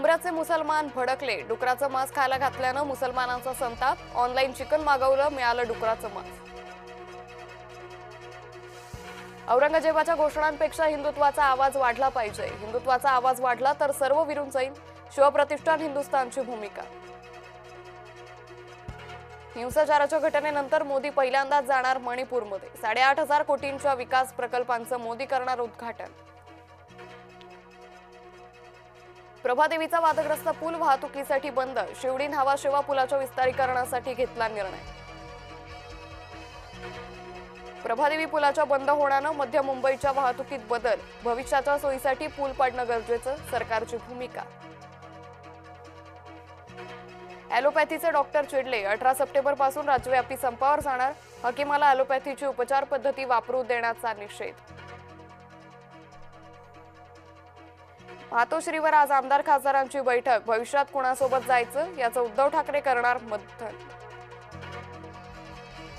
उंबऱ्याचे मुसलमान भडकले, डुकराचं मांस खायला घातल्यानं मुसलमानांचा संताप, ऑनलाईन चिकन मागवलं, मिळालं डुकराचं मांस। औरंगजेबाच्या घोषणांपेक्षा हिंदुत्वाचा आवाज वाढला पाहिजे, हिंदुत्वाचा आवाज वाढला तर सर्व विरून जाईल, शिवप्रतिष्ठान हिंदुस्थानची भूमिका। हिंसाचाराच्या घटनेनंतर मोदी पहिल्यांदाच जाणार मणिपूरमध्ये, 8,500 कोटींच्या विकास प्रकल्पांचं मोदी करणार उद्घाटन। प्रभादेवीचा वादग्रस्त पूल वाहतुकीसाठी बंद, शिवडी न्हावा शेवा पुलाच्या विस्तारीकरणासाठी घेतला निर्णय। प्रभादेवी पुलाच्या बंद होण्यानं मध्य मुंबईच्या वाहतुकीत बदल, भविष्याच्या सोयीसाठी पूल पाडणं गरजेचं, सरकारची भूमिका। ॲलोपॅथीचे डॉक्टर चिडले, 18 सप्टेंबर पासून राज्यव्यापी संपावर जाणार, हकीमाला ॲलोपॅथीची उपचार पद्धती वापरू देण्याचा निषेध। मातोश्रीवर आज आमदार खासदारांची बैठक, भविष्यात कुणासोबत जायचं याचं उद्धव ठाकरे करणार मंथन।